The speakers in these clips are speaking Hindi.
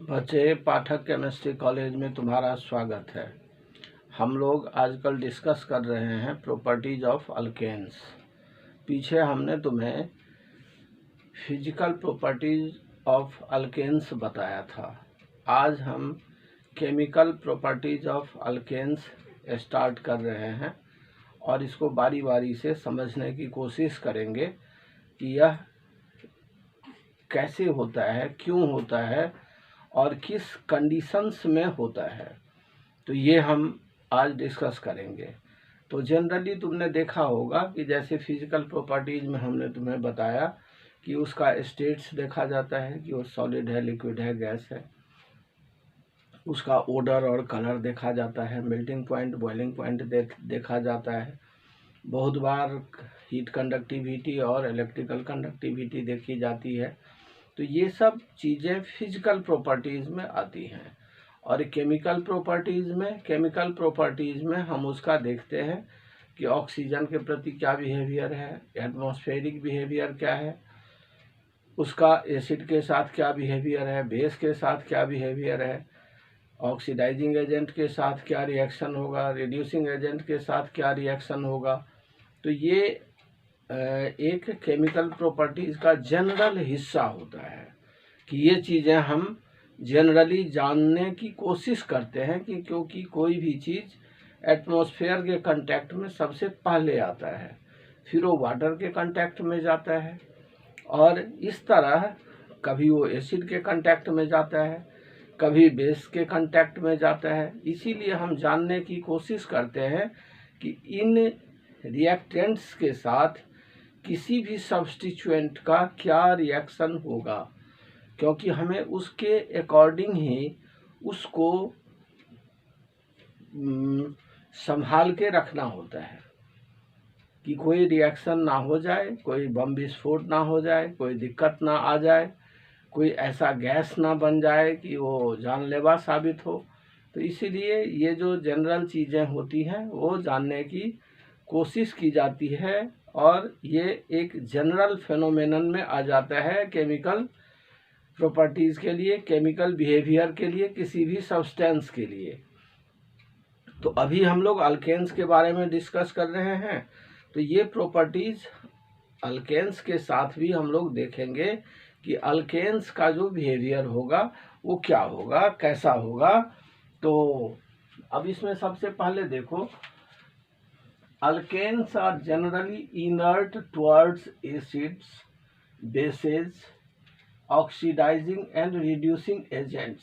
बच्चे, पाठक केमिस्ट्री कॉलेज में तुम्हारा स्वागत है। हम लोग आजकल डिस्कस कर रहे हैं प्रॉपर्टीज ऑफ अल्केन्स। पीछे हमने तुम्हें फिजिकल प्रॉपर्टीज ऑफ अल्केन्स बताया था। आज हम chemical properties of alkanes start कर रहे हैं और इसको बारी बारी से समझने की कोशिश करेंगे कि यह कैसे होता है, क्यों होता है और किस कंडीशंस में होता है। तो ये हम आज डिस्कस करेंगे। तो जनरली तुमने देखा होगा कि जैसे फिजिकल प्रॉपर्टीज में हमने तुम्हें बताया कि उसका स्टेट्स देखा जाता है कि वो सॉलिड है, लिक्विड है, गैस है। उसका ओडर और कलर देखा जाता है, मेल्टिंग पॉइंट, बॉइलिंग पॉइंट देखा जाता है। बहुत बार हीट कंडक्टिविटी और इलेक्ट्रिकल कंडक्टिविटी देखी जाती है। तो ये सब चीज़ें फिजिकल प्रॉपर्टीज़ में आती हैं। और केमिकल प्रॉपर्टीज़ में हम उसका देखते हैं कि ऑक्सीजन के प्रति क्या बिहेवियर है, एटमॉस्फेरिक बिहेवियर क्या है, उसका एसिड के साथ क्या बिहेवियर है, बेस के साथ क्या बिहेवियर है, ऑक्सीडाइजिंग एजेंट के साथ क्या रिएक्शन होगा, रिड्यूसिंग एजेंट के साथ क्या रिएक्शन होगा। तो ये एक केमिकल प्रॉपर्टीज़ का जनरल हिस्सा होता है कि ये चीज़ें हम जनरली जानने की कोशिश करते हैं कि क्योंकि कोई भी चीज़ एटमॉस्फेयर के कांटेक्ट में सबसे पहले आता है, फिर वो वाटर के कांटेक्ट में जाता है और इस तरह कभी वो एसिड के कांटेक्ट में जाता है, कभी बेस के कांटेक्ट में जाता है। इसीलिए हम जानने की कोशिश करते हैं कि इन रिएक्टेंट्स के साथ किसी भी सब्स्टिट्यूएंट का क्या रिएक्शन होगा, क्योंकि हमें उसके अकॉर्डिंग ही उसको संभाल के रखना होता है कि कोई रिएक्शन ना हो जाए, कोई बम विस्फोट ना हो जाए, कोई दिक्कत ना आ जाए, कोई ऐसा गैस ना बन जाए कि वो जानलेवा साबित हो। तो इसीलिए ये जो जनरल चीज़ें होती हैं वो जानने की कोशिश की जाती है और ये एक जनरल फेनोमेनन में आ जाता है केमिकल प्रॉपर्टीज़ के लिए, केमिकल बिहेवियर के लिए, किसी भी सब्सटेंस के लिए। तो अभी हम लोग अल्केन्स के बारे में डिस्कस कर रहे हैं। तो ये प्रॉपर्टीज़ अल्केन्स के साथ भी हम लोग देखेंगे कि अल्केन्स का जो बिहेवियर होगा वो क्या होगा, कैसा होगा। तो अब इसमें सबसे पहले देखो, alkanes are generally inert towards acids, bases, oxidizing and reducing agents.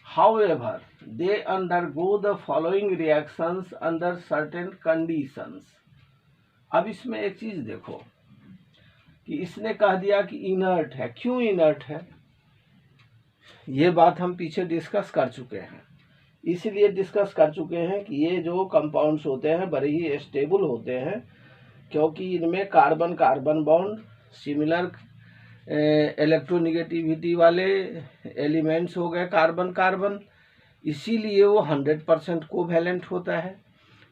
However, they undergo the following reactions under certain conditions. अब इसमें एक चीज देखो कि इसने कह दिया कि इनर्ट है। क्यों इनर्ट है, ये बात हम पीछे डिस्कस कर चुके हैं। इसलिए डिस्कस कर चुके हैं कि ये जो कंपाउंड्स होते हैं बड़े ही स्टेबल होते हैं, क्योंकि इनमें carbon carbon bond, similar electronegativity वाले एलिमेंट्स हो गए कार्बन कार्बन, इसीलिए वो 100% कोवैलेंट होता है।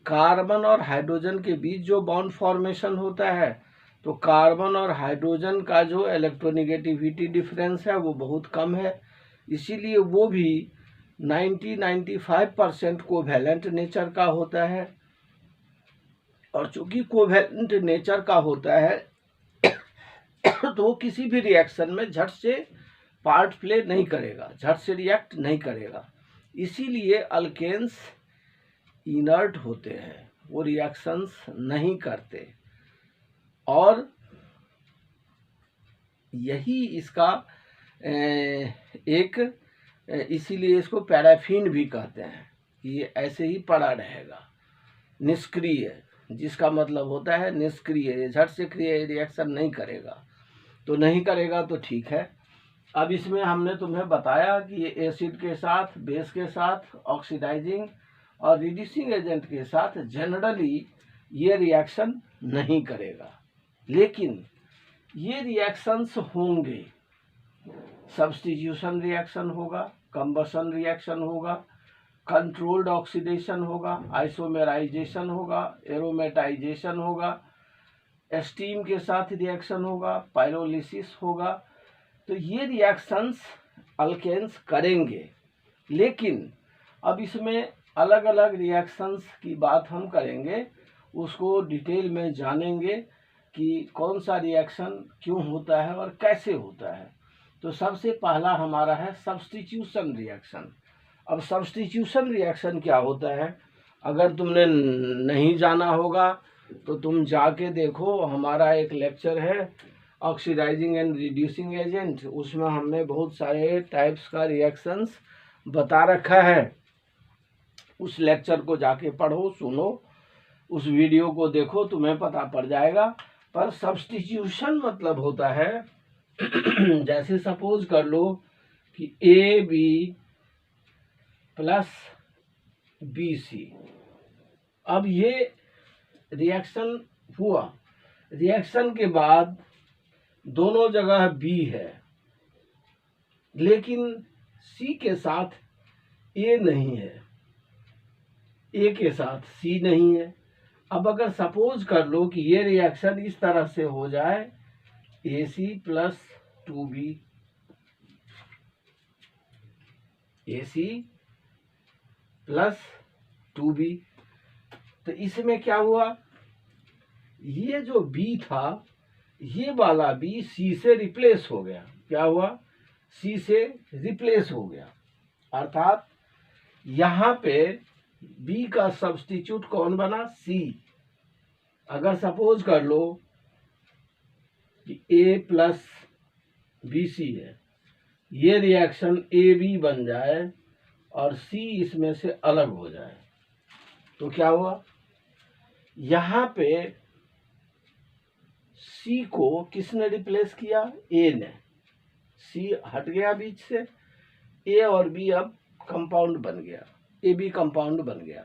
कार्बन और हाइड्रोजन के बीच जो बॉन्ड फॉर्मेशन होता है, तो कार्बन और हाइड्रोजन का जो इलेक्ट्रोनिगेटिविटी डिफरेंस है वो बहुत कम है, इसीलिए वो भी 90-95% कोवैलेंट नेचर का होता है। और चूंकि कोवैलेंट नेचर का होता है तो वो किसी भी रिएक्शन में झट से पार्ट प्ले नहीं करेगा, झट से रिएक्ट नहीं करेगा। इसीलिए अल्केन्स इनर्ट होते हैं, वो रिएक्शंस नहीं करते। और यही इसका एक, इसीलिए इसको पैराफिन भी कहते हैं कि ये ऐसे ही पड़ा रहेगा, निष्क्रिय, जिसका मतलब होता है निष्क्रिय, झट से क्रिया रिएक्शन नहीं करेगा। तो नहीं करेगा तो ठीक है। अब इसमें हमने तुम्हें बताया कि ये एसिड के साथ, बेस के साथ, ऑक्सीडाइजिंग और रिड्यूसिंग एजेंट के साथ जनरली ये रिएक्शन नहीं करेगा, लेकिन ये रिएक्शंस होंगे। सब्स्टिट्यूशन रिएक्शन होगा, कंबशन रिएक्शन होगा, कंट्रोल्ड ऑक्सीडेशन होगा, आइसोमेराइजेशन होगा, एरोमेटाइजेशन होगा, स्टीम के साथ रिएक्शन होगा, पायरोलिसिस होगा। तो ये रिएक्शंस अल्केन्स करेंगे। लेकिन अब इसमें अलग अलग रिएक्शंस की बात हम करेंगे, उसको डिटेल में जानेंगे कि कौन सा रिएक्शन क्यों होता है और कैसे होता है। तो सबसे पहला हमारा है सब्स्टिट्यूशन रिएक्शन। अब सब्स्टिट्यूशन रिएक्शन क्या होता है, अगर तुमने नहीं जाना होगा तो तुम जाके देखो, हमारा एक लेक्चर है ऑक्सीडाइजिंग एंड रिड्यूसिंग एजेंट, उसमें हमने बहुत सारे टाइप्स का रिएक्शंस बता रखा है। उस लेक्चर को जाके पढ़ो, सुनो, उस वीडियो को देखो, तुम्हें पता पड़ जाएगा। पर सब्स्टिट्यूशन मतलब होता है जैसे सपोज कर लो कि A B plus B C. अब ये रिएक्शन हुआ, रिएक्शन के बाद दोनों जगह बी है, लेकिन सी के साथ ए नहीं है, ए के साथ सी नहीं है। अब अगर सपोज कर लो कि ये रिएक्शन इस तरह से हो जाए, ए सी प्लस 2b, ए सी प्लस 2b, तो इसमें क्या हुआ, ये जो b था, ये वाला b c से रिप्लेस हो गया। क्या हुआ, c से रिप्लेस हो गया। अर्थात यहाँ पे b का सब्स्टिट्यूट कौन बना, c। अगर सपोज कर लो कि a प्लस बी सी है, ये रिएक्शन ए बी बन जाए और c इसमें से अलग हो जाए, तो क्या हुआ, यहाँ पे c को किसने रिप्लेस किया, a ने। c हट गया बीच से, a और b अब कंपाउंड बन गया, ए बी कंपाउंड बन गया।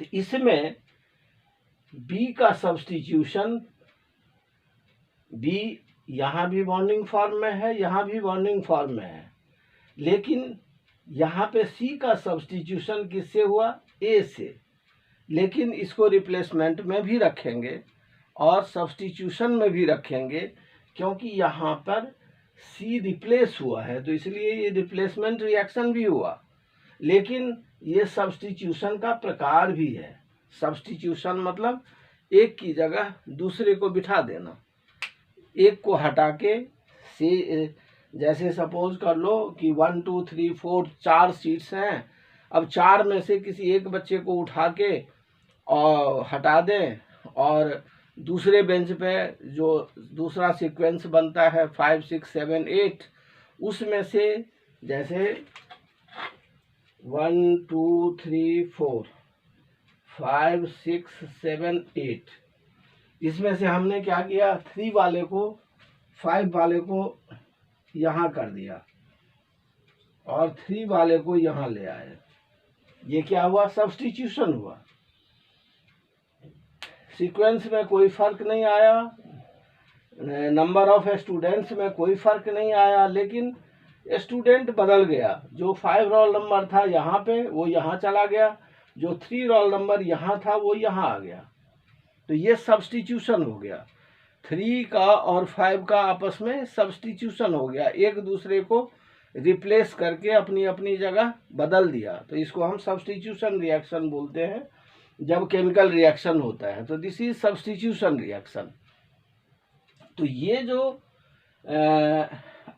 तो इसमें b का सब्स्टिट्यूशन, b यहाँ भी बॉन्डिंग फॉर्म में है, यहाँ भी बॉन्डिंग फॉर्म में है, लेकिन यहाँ पे c का सब्स्टिट्यूशन किससे हुआ, a से। लेकिन इसको रिप्लेसमेंट में भी रखेंगे और सब्स्टिट्यूशन में भी रखेंगे, क्योंकि यहाँ पर c रिप्लेस हुआ है, तो इसलिए ये रिप्लेसमेंट रिएक्शन भी हुआ। लेकिन ये सब्स्टिट्यूशन का प्रकार भी है। सब्स्टिट्यूशन मतलब एक की जगह दूसरे को बिठा देना, एक को हटा के से, जैसे सपोज कर लो कि 1 2 3 4 4 सीट्स हैं, अब 4 में से किसी एक बच्चे को उठा के और हटा दें, और दूसरे बेंच पे जो दूसरा सीक्वेंस बनता है 5 6 7 8, उसमें से जैसे 1 2 3 4 5 6 7 8, इसमें से हमने क्या किया, 3 वाले को 5 वाले को यहाँ कर दिया और 3 वाले को यहाँ ले आए। ये क्या हुआ, सब्स्टिट्यूशन हुआ। सीक्वेंस में कोई फर्क नहीं आया, नंबर ऑफ स्टूडेंट्स में कोई फर्क नहीं आया, लेकिन स्टूडेंट बदल गया। जो 5 रोल नंबर था यहाँ पे, वो यहाँ चला गया, जो 3 रोल नंबर यहाँ था वो यहाँ आ गया। तो ये सब्स्टिट्यूशन हो गया, 3 का और 5 का आपस में सब्स्टिट्यूशन हो गया, एक दूसरे को रिप्लेस करके अपनी अपनी जगह बदल दिया। तो इसको हम सब्स्टिट्यूशन रिएक्शन बोलते हैं जब केमिकल रिएक्शन होता है। तो दिस इज सब्स्टिट्यूशन रिएक्शन। तो ये जो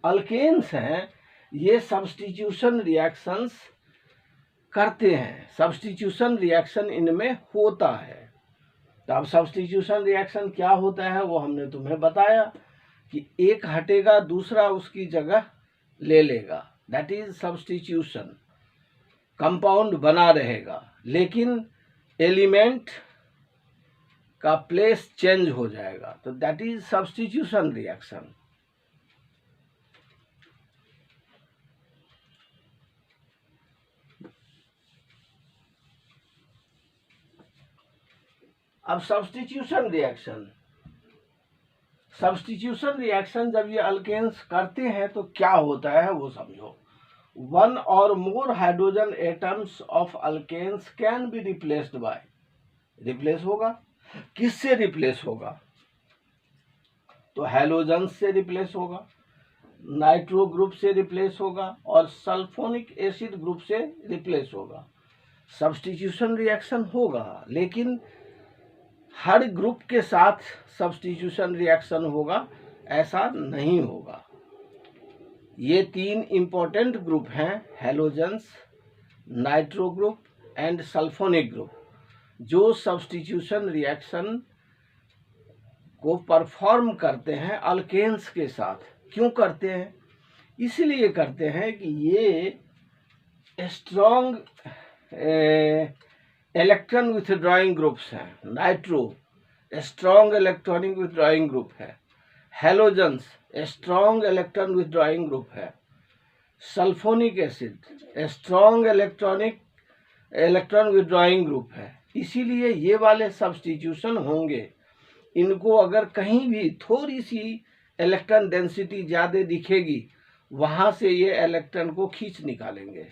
अल्केन्स हैं, ये सब्स्टिट्यूशन रिएक्शंस करते हैं, सब्स्टिट्यूशन रिएक्शन इनमें होता है। तो अब सब्स्टिट्यूशन रिएक्शन क्या होता है वो हमने तुम्हें बताया कि एक हटेगा, दूसरा उसकी जगह ले लेगा, दैट इज सब्स्टिट्यूशन। कंपाउंड बना रहेगा, लेकिन एलिमेंट का प्लेस चेंज हो जाएगा, तो दैट इज सब्स्टिट्यूशन रिएक्शन। अब सब्स्टिट्यूशन रिएक्शन जब ये अल्केन्स करते हैं तो क्या होता है वो समझो। 1 or more hydrogen atoms of alkanes can be replaced by, replace होगा, किससे रिप्लेस होगा, तो हैलोजन से रिप्लेस होगा। नाइट्रो ग्रुप से रिप्लेस होगा और सल्फोनिक एसिड ग्रुप से रिप्लेस होगा। सब्स्टिट्यूशन रिएक्शन होगा, लेकिन हर ग्रुप के साथ सब्स्टिट्यूशन रिएक्शन होगा ऐसा नहीं होगा। ये 3 इंपॉर्टेंट ग्रुप हैं, halogens, nitro group and sulphonic group, जो सब्स्टिट्यूशन रिएक्शन को परफॉर्म करते हैं अल्केन्स के साथ। क्यों करते हैं? इसलिए करते हैं कि ये स्ट्रॉन्ग इलेक्ट्रॉन विथड्रॉइंग ग्रुप्स हैं। Nitro strong electronic withdrawing group है, halogens strong electron withdrawing group है, sulphonic acid strong electron withdrawing group है। इसीलिए ये वाले सब्स्टिट्यूशन होंगे। इनको अगर कहीं भी थोड़ी सी इलेक्ट्रॉन डेंसिटी ज़्यादा दिखेगी, वहाँ से ये इलेक्ट्रॉन को खींच निकालेंगे।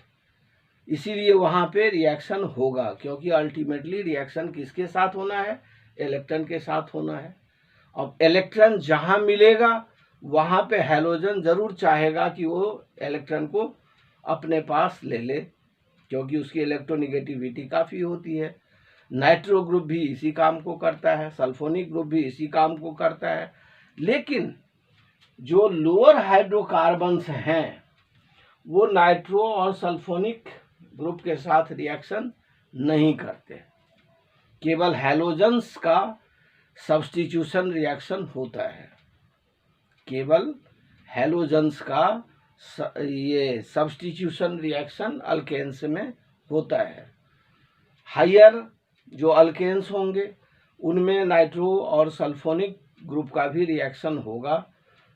इसीलिए वहाँ पे रिएक्शन होगा, क्योंकि अल्टीमेटली रिएक्शन किसके साथ होना है? इलेक्ट्रॉन के साथ होना है। अब इलेक्ट्रॉन जहाँ मिलेगा वहाँ पे हैलोजन जरूर चाहेगा कि वो इलेक्ट्रॉन को अपने पास ले ले, क्योंकि उसकी इलेक्ट्रोनिगेटिविटी काफ़ी होती है। नाइट्रो ग्रुप भी इसी काम को करता है, सल्फोनिक ग्रुप भी इसी काम को करता है। लेकिन जो लोअर हाइड्रोकार्बन्स हैं वो नाइट्रो और सल्फोनिक ग्रुप के साथ रिएक्शन नहीं करते। केवल हैलोजेंस का सब्स्टिट्यूशन रिएक्शन होता है, केवल हैलोजेंस का ये सब्स्टिट्यूशन रिएक्शन अल्केन्स में होता है। हायर जो अल्केन्स होंगे उनमें नाइट्रो और सल्फोनिक ग्रुप का भी रिएक्शन होगा,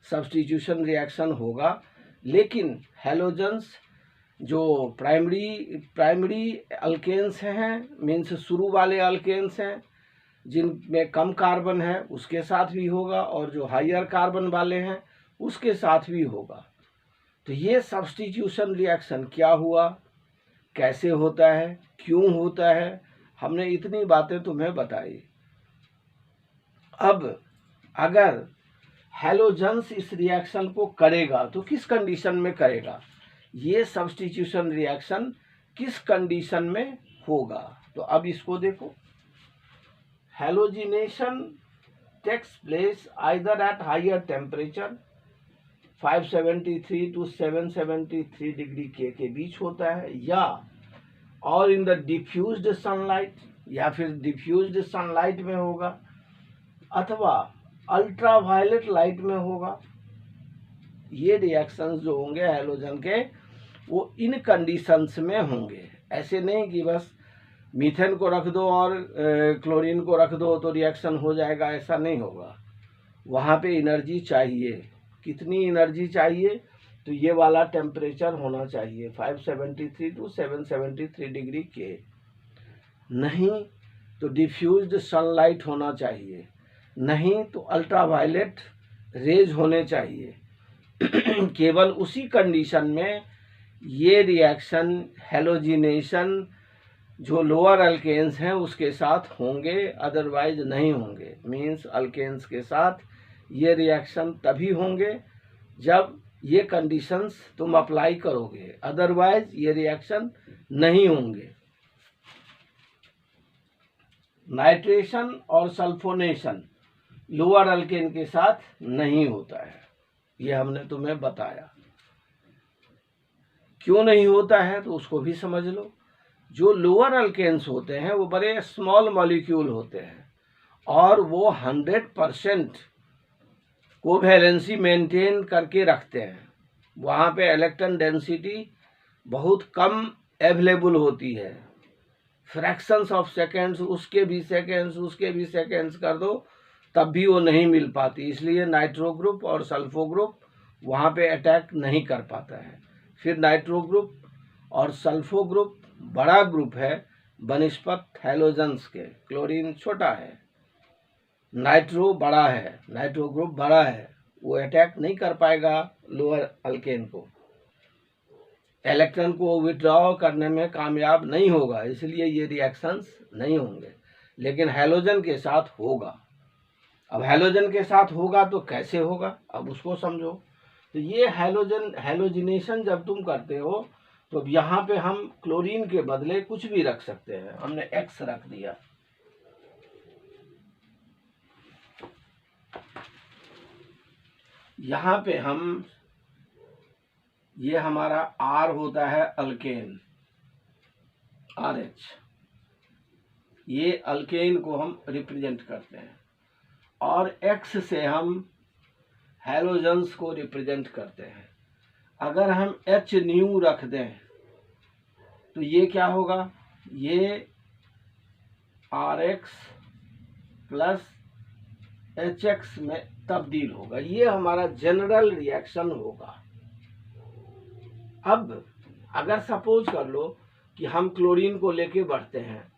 सब्स्टिट्यूशन रिएक्शन होगा। लेकिन हैलोजेंस जो प्राइमरी अल्केन्स हैं, मीन्स शुरू वाले अल्केन्स हैं जिनमें कम कार्बन है, उसके साथ भी होगा, और जो हायर कार्बन वाले हैं उसके साथ भी होगा। तो ये सब्स्टिट्यूशन रिएक्शन क्या हुआ, कैसे होता है, क्यों होता है, हमने इतनी बातें तुम्हें बताई। अब अगर हैलोजेंस इस रिएक्शन को करेगा तो किस कंडीशन में करेगा? ये सब्स्टिट्यूशन रिएक्शन किस कंडीशन में होगा? तो अब इसको देखो, halogenation takes place either at higher temperature 573 to 773 degree के बीच होता है, या और इन द डिफ्यूज्ड सनलाइट, या फिर डिफ्यूज्ड सनलाइट में होगा, अथवा अल्ट्रावायलेट लाइट में होगा। ये रिएक्शंस जो होंगे हैलोजन के वो इन कंडीशंस में होंगे। ऐसे नहीं कि बस मीथेन को रख दो और क्लोरीन को रख दो तो रिएक्शन हो जाएगा, ऐसा नहीं होगा। वहाँ पे एनर्जी चाहिए। कितनी एनर्जी चाहिए? तो ये वाला टेम्परेचर होना चाहिए 573 to 773 डिग्री के, नहीं तो डिफ्यूज्ड सनलाइट होना चाहिए, नहीं तो अल्ट्रावायलेट रेज होने चाहिए। केवल उसी कंडीशन में ये रिएक्शन हैलोजिनेशन जो लोअर अल्केन्स हैं उसके साथ होंगे, अदरवाइज नहीं होंगे। मीन्स अल्केन्स के साथ ये रिएक्शन तभी होंगे जब ये कंडीशंस तुम अप्लाई करोगे, अदरवाइज ये रिएक्शन नहीं होंगे। नाइट्रेशन और सल्फोनेशन लोअर अल्केन के साथ नहीं होता है, ये हमने तुम्हें बताया। क्यों नहीं होता है तो उसको भी समझ लो। जो लोअर अल्केन्स होते हैं वो बड़े स्मॉल मॉलिक्यूल होते हैं और वो 100% कोवैलेंसी मेंटेन करके रखते हैं। वहाँ पे इलेक्ट्रॉन डेंसिटी बहुत कम अवेलेबल होती है, फ्रैक्शंस ऑफ सेकेंड्स, उसके भी सेकेंड्स कर दो तब भी वो नहीं मिल पाती। इसलिए नाइट्रो ग्रुप और सल्फो ग्रुप वहाँ पे अटैक नहीं कर पाता है। फिर नाइट्रो ग्रुप और सल्फो ग्रुप बड़ा ग्रुप है बनिस्पत हैलोजेंस के। क्लोरीन छोटा है, नाइट्रो बड़ा है, नाइट्रो ग्रुप बड़ा है, वो अटैक नहीं कर पाएगा लोअर अल्केन को, इलेक्ट्रॉन को विड्रॉ करने में कामयाब नहीं होगा, इसलिए ये रिएक्शंस नहीं होंगे। लेकिन हैलोजन के साथ होगा। अब हैलोजन के साथ होगा तो कैसे होगा, अब उसको समझो। तो ये हैलोजिनेशन जब तुम करते हो तो अब यहाँ पे हम क्लोरीन के बदले कुछ भी रख सकते हैं। हमने X रख दिया, यहाँ पे हम, ये हमारा R होता है अल्केन, RH, ये अल्केन को हम रिप्रेजेंट करते हैं, और X से हम हैलोजन्स को रिप्रेजेंट करते हैं। अगर हम H न्यू रख दें तो ये क्या होगा, ये RX प्लस HX में तब्दील होगा। ये हमारा जनरल रिएक्शन होगा। अब अगर सपोज कर लो कि हम क्लोरीन को लेके बढ़ते हैं,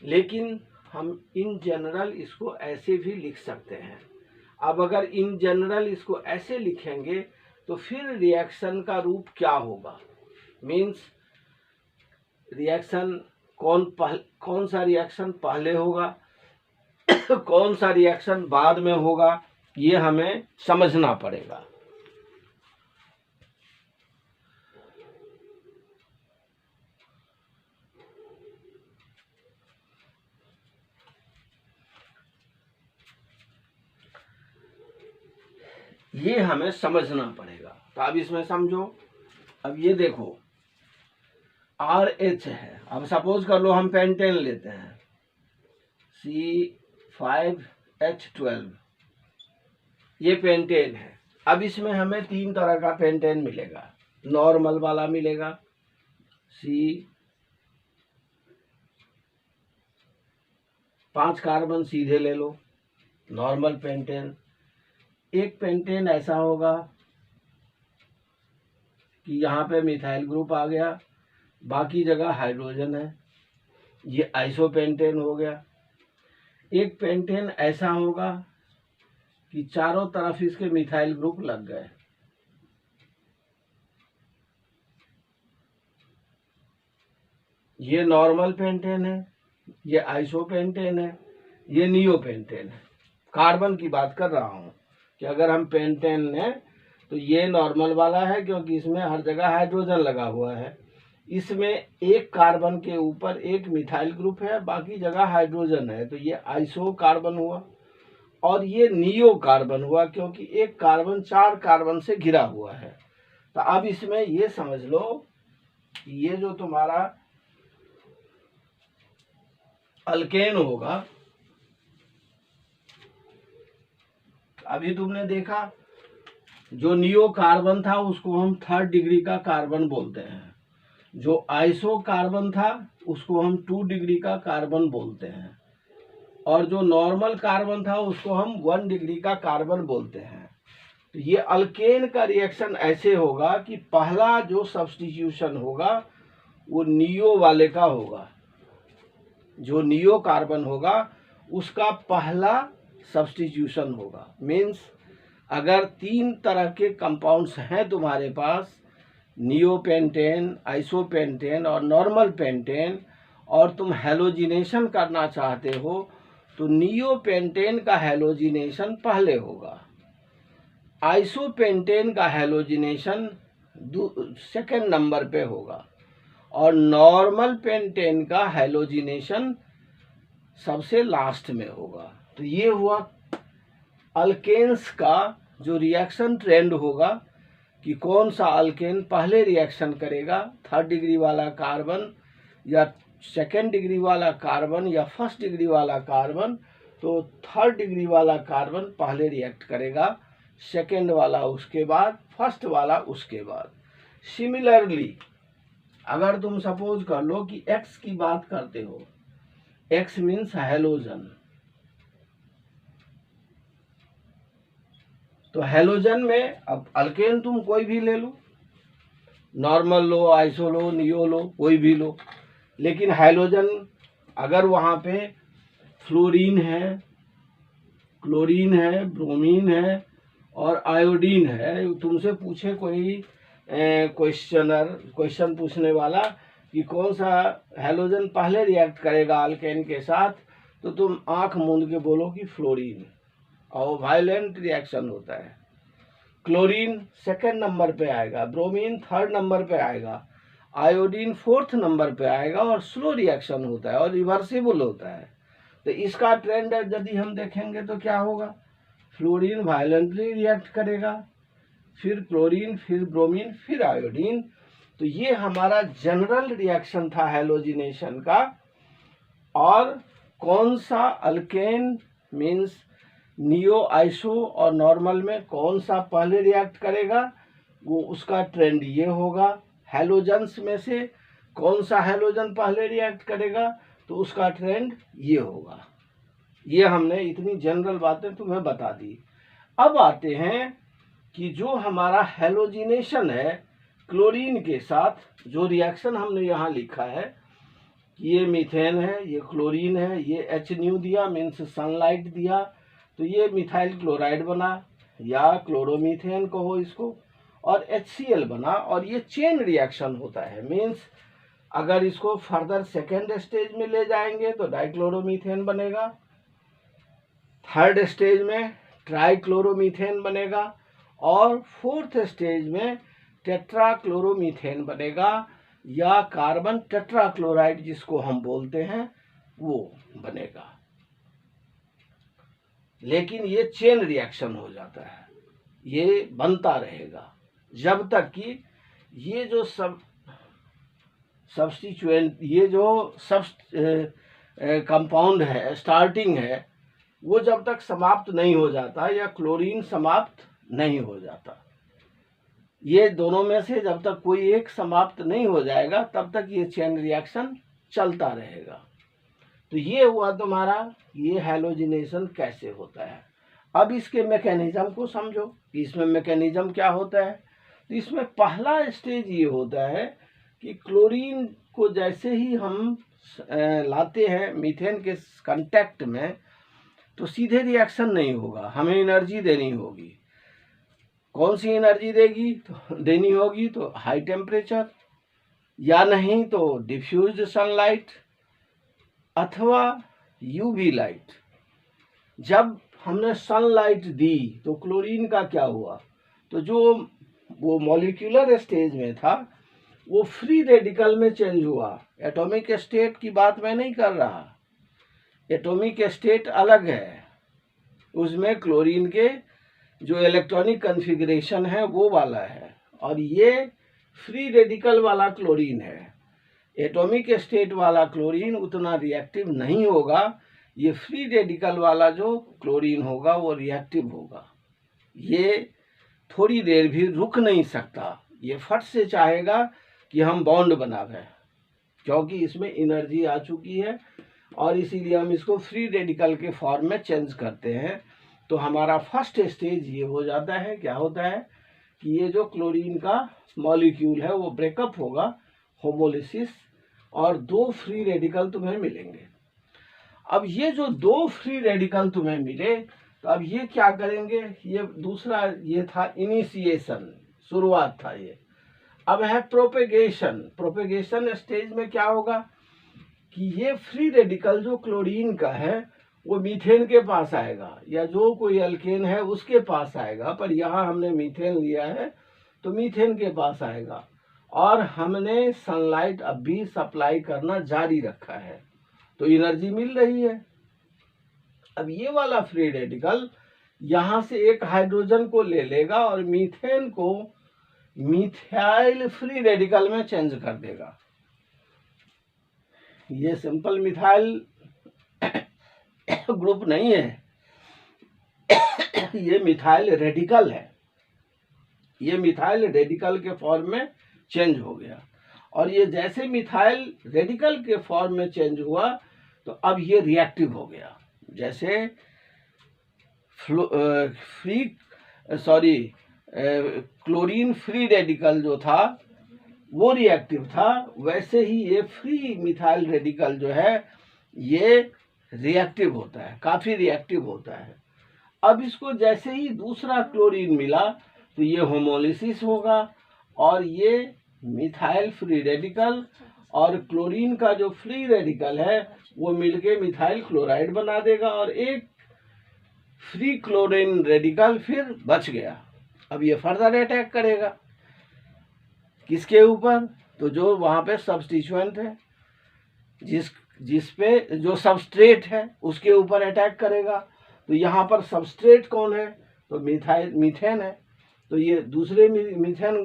लेकिन हम इन जनरल इसको ऐसे भी लिख सकते हैं। अब अगर इन जनरल इसको ऐसे लिखेंगे तो फिर रिएक्शन का रूप क्या होगा, मीन्स रिएक्शन कौन सा रिएक्शन पहले होगा कौन सा रिएक्शन बाद में होगा, ये हमें समझना पड़ेगा। ये हमें समझना पड़ेगा। तो अब इसमें समझो, अब ये देखो RH है। अब सपोज कर लो हम पेंटेन लेते हैं, C5H12, ये पेंटेन है। अब इसमें हमें 3 तरह का पेंटेन मिलेगा। नॉर्मल वाला मिलेगा, C5 कार्बन सीधे ले लो, नॉर्मल पेंटेन। एक पेंटेन ऐसा होगा कि यहाँ पे मिथाइल ग्रुप आ गया, बाकी जगह हाइड्रोजन है, ये आइसोपेंटेन हो गया। एक पेंटेन ऐसा होगा कि चारों तरफ इसके मिथाइल ग्रुप लग गए, ये नॉर्मल पेंटेन है, ये आइसोपेंटेन है, ये नियोपेंटेन है। कार्बन की बात कर रहा हूँ कि अगर हम पेंटेन है तो ये नॉर्मल वाला है, क्योंकि इसमें हर जगह हाइड्रोजन लगा हुआ है। इसमें एक कार्बन के ऊपर एक मिथाइल ग्रुप है, बाकी जगह हाइड्रोजन है, तो ये आइसो कार्बन हुआ। और ये नियो कार्बन हुआ, क्योंकि एक कार्बन 4 कार्बन से घिरा हुआ है। तो अब इसमें ये समझ लो कि ये जो तुम्हारा अल्केन होगा, अभी तुमने देखा जो नियो कार्बन था उसको हम 3rd डिग्री का कार्बन बोलते हैं, जो आइसो कार्बन था उसको हम 2 डिग्री का कार्बन बोलते हैं, और जो नॉर्मल कार्बन था उसको हम 1 डिग्री का कार्बन बोलते हैं। तो ये अल्केन का रिएक्शन ऐसे होगा कि पहला जो सब्स्टिट्यूशन होगा वो नियो वाले का होगा, जो नियो कार्बन होगा उसका पहला सब्स्टिट्यूशन होगा। मीन्स अगर 3 तरह के कंपाउंड्स हैं तुम्हारे पास, नियोपेंटेन, आइसोपेंटेन और नॉर्मल पेंटेन, और तुम हैलोजिनेशन करना चाहते हो तो नियोपेंटेन का हैलोजिनेशन पहले होगा, आइसोपेंटेन का हैलोजिनेशन 2nd नंबर पे होगा, और नॉर्मल पेंटेन का हैलोजिनेशन सबसे लास्ट में होगा। तो ये हुआ अल्केन्स का जो रिएक्शन ट्रेंड होगा कि कौन सा अल्केन पहले रिएक्शन करेगा, 3rd डिग्री वाला कार्बन या 2nd डिग्री वाला कार्बन या 1st डिग्री वाला कार्बन। तो 3rd डिग्री वाला कार्बन पहले रिएक्ट करेगा, 2nd वाला उसके बाद, 1st वाला उसके बाद। सिमिलरली अगर तुम सपोज कर लो कि X की बात करते हो, X मीन्स हैलोजन, तो हैलोजन में अब अल्केन तुम कोई भी ले लो, नॉर्मल लो, आइसो लो, नियो लो, कोई भी लो, लेकिन हैलोजन अगर वहाँ पे फ्लोरीन है, क्लोरीन है, ब्रोमीन है और आयोडीन है, तुमसे पूछे कोई क्वेश्चन पूछने वाला कि कौन सा हैलोजन पहले रिएक्ट करेगा अल्केन के साथ, तो तुम आंख मूंद के बोलो कि फ्लोरीन, और वायलेंट रिएक्शन होता है। क्लोरीन सेकंड नंबर पे आएगा, ब्रोमीन थर्ड नंबर पे आएगा, आयोडीन फोर्थ नंबर पे आएगा, और स्लो रिएक्शन होता है और रिवर्सिबल होता है। तो इसका ट्रेंड यदि हम देखेंगे तो क्या होगा, फ्लोरीन वायलेंटली रिएक्ट करेगा, फिर क्लोरीन, फिर ब्रोमीन, फिर आयोडीन। तो ये हमारा जनरल रिएक्शन था हैलोजिनेशन का। और कौन सा अल्केन मीन्स नियो आइसो और नॉर्मल में कौन सा पहले रिएक्ट करेगा, वो उसका ट्रेंड ये होगा। हैलोजन्स में से कौन सा हैलोजन पहले रिएक्ट करेगा, तो उसका ट्रेंड ये होगा। ये हमने इतनी जनरल बातें तुम्हें बता दी। अब आते हैं कि जो हमारा हैलोजिनेशन है क्लोरीन के साथ, जो रिएक्शन हमने यहाँ लिखा है, ये मीथेन है, ये क्लोरीन है, ये एच न्यू दिया मीन्स सनलाइट दिया, तो ये मिथाइल क्लोराइड बना या क्लोरोमीथेन कहो इसको, और HCl बना। और ये चेन रिएक्शन होता है, मीन्स अगर इसको फर्दर सेकेंड स्टेज में ले जाएंगे तो डाइक्लोरोमीथेन बनेगा, थर्ड स्टेज में ट्राइक्लोरोमीथेन बनेगा, और फोर्थ स्टेज में टेट्राक्लोरोमीथेन बनेगा, या कार्बन टेट्राक्लोराइड जिसको हम बोलते हैं वो बनेगा। लेकिन ये चेन रिएक्शन हो जाता है, ये बनता रहेगा जब तक कि ये जो सब्स्टिट्यूएंट, ये जो कंपाउंड है, स्टार्टिंग है, वो जब तक समाप्त नहीं हो जाता या क्लोरीन समाप्त नहीं हो जाता, ये दोनों में से जब तक कोई एक समाप्त नहीं हो जाएगा तब तक ये चेन रिएक्शन चलता रहेगा। तो ये हुआ तुम्हारा ये हैलोजिनेशन कैसे होता है। अब इसके मैकेनिज्म को समझो कि इसमें मैकेनिज्म क्या होता है। तो इसमें पहला स्टेज ये होता है कि क्लोरीन को जैसे ही हम लाते हैं मीथेन के कांटेक्ट में, तो सीधे रिएक्शन नहीं होगा, हमें एनर्जी देनी होगी। कौन सी एनर्जी देनी होगी, तो हाई टेम्परेचर, या नहीं तो डिफ्यूज्ड सनलाइट अथवा यूवी लाइट। जब हमने सनलाइट दी तो क्लोरीन का क्या हुआ, तो जो वो मॉलिक्यूलर स्टेज में था वो फ्री रेडिकल में चेंज हुआ। एटॉमिक स्टेट की बात मैं नहीं कर रहा, एटॉमिक स्टेट अलग है, उसमें क्लोरीन के जो इलेक्ट्रॉनिक कॉन्फ़िगरेशन है वो वाला है, और ये फ्री रेडिकल वाला क्लोरीन है। एटॉमिक स्टेट वाला क्लोरीन उतना रिएक्टिव नहीं होगा, ये फ्री रेडिकल वाला जो क्लोरीन होगा वो रिएक्टिव होगा। ये थोड़ी देर भी रुक नहीं सकता, ये फट से चाहेगा कि हम बॉन्ड बनावें, क्योंकि इसमें एनर्जी आ चुकी है, और इसीलिए हम इसको फ्री रेडिकल के फॉर्म में चेंज करते हैं। तो हमारा फर्स्ट स्टेज ये हो जाता है, क्या होता है कि ये जो क्लोरीन का मॉलिक्यूल है वो ब्रेकअप होगा, होमोलिसिस, और दो फ्री रेडिकल तुम्हें मिलेंगे। अब ये जो दो फ्री रेडिकल तुम्हें मिले, तो अब ये क्या करेंगे, ये दूसरा ये था इनिशिएशन, शुरुआत था ये। अब है प्रोपेगेशन। प्रोपेगेशन स्टेज में क्या होगा कि ये फ्री रेडिकल जो क्लोरीन का है वो मीथेन के पास आएगा, या जो कोई अल्केन है उसके पास आएगा, पर यहाँ हमने मीथेन लिया है तो मीथेन के पास आएगा, और हमने सनलाइट अब भी सप्लाई करना जारी रखा है, तो एनर्जी मिल रही है। अब ये वाला फ्री रेडिकल यहाँ से एक हाइड्रोजन को ले लेगा और मीथेन को मिथाइल फ्री रेडिकल में चेंज कर देगा। ये सिंपल मिथाइल ग्रुप नहीं है, ये मिथाइल रेडिकल है। ये मिथाइल रेडिकल के फॉर्म में चेंज हो गया, और ये जैसे मिथाइल रेडिकल के फॉर्म में चेंज हुआ तो अब ये रिएक्टिव हो गया। जैसे क्लोरीन फ्री रेडिकल जो था वो रिएक्टिव था, वैसे ही ये फ्री मिथाइल रेडिकल जो है ये रिएक्टिव होता है, काफ़ी रिएक्टिव होता है। अब इसको जैसे ही दूसरा क्लोरीन मिला तो ये होमोलिसिस होगा, और ये मिथाइल फ्री रेडिकल और क्लोरीन का जो फ्री रेडिकल है वो मिलके मिथाइल क्लोराइड बना देगा, और एक फ्री क्लोरीन रेडिकल फिर बच गया। अब ये फर्दर अटैक करेगा किसके ऊपर? तो जो वहाँ पे सब्स्टिट्यूएंट है, जिस पे जो सबस्ट्रेट है उसके ऊपर अटैक करेगा। तो यहाँ पर सबस्ट्रेट कौन है? तो मीथेन है। तो ये दूसरे मीथेन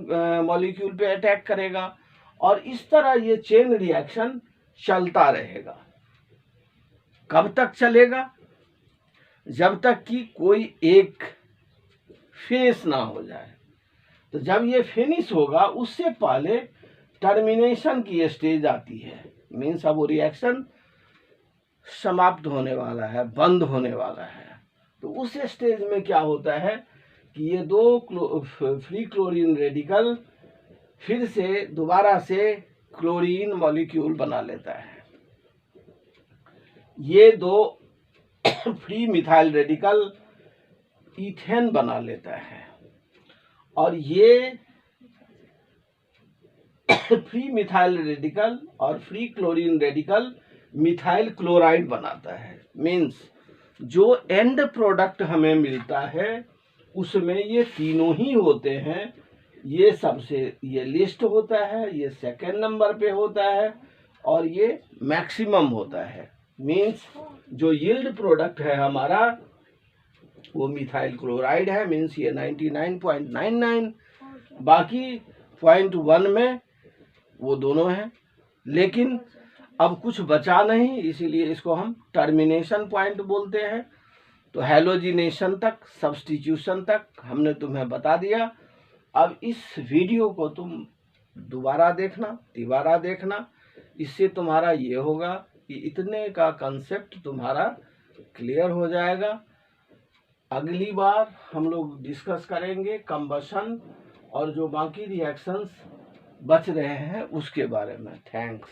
मॉलिक्यूल पे अटैक करेगा और इस तरह ये चेन रिएक्शन चलता रहेगा। कब तक चलेगा? जब तक कि कोई एक फिनिश ना हो जाए। तो जब ये फिनिश होगा उससे पहले टर्मिनेशन की स्टेज आती है, मीन्स अब वो रिएक्शन समाप्त होने वाला है, बंद होने वाला है। तो उस स्टेज में क्या होता है कि ये दो फ्री क्लोरीन रेडिकल फिर से दोबारा से क्लोरीन मॉलिक्यूल बना लेता है। ये दो फ्री मिथाइल रेडिकल इथेन बना लेता है और ये फ्री मिथाइल रेडिकल और free chlorine radical methyl chloride बनाता है। मीन्स जो एंड प्रोडक्ट हमें मिलता है उसमें ये तीनों ही होते हैं। ये सबसे ये लिस्ट होता है, ये सेकेंड नंबर पे होता है और ये मैक्सिमम होता है। मीन्स जो यील्ड प्रोडक्ट है हमारा वो मिथाइल क्लोराइड है, मीन्स ये 99.99, बाकी 0.1 में वो दोनों हैं। लेकिन अब कुछ बचा नहीं, इसीलिए इसको हम टर्मिनेशन पॉइंट बोलते हैं। तो हैलोजिनेशन तक, सब्स्टिट्यूशन तक हमने तुम्हें बता दिया। अब इस वीडियो को तुम दोबारा देखना, तिबारा देखना। इससे तुम्हारा ये होगा कि इतने का कंसेप्ट तुम्हारा क्लियर हो जाएगा। अगली बार हम लोग डिस्कस करेंगे कंबशन और जो बाकी रिएक्शंस बच रहे हैं उसके बारे में। थैंक्स।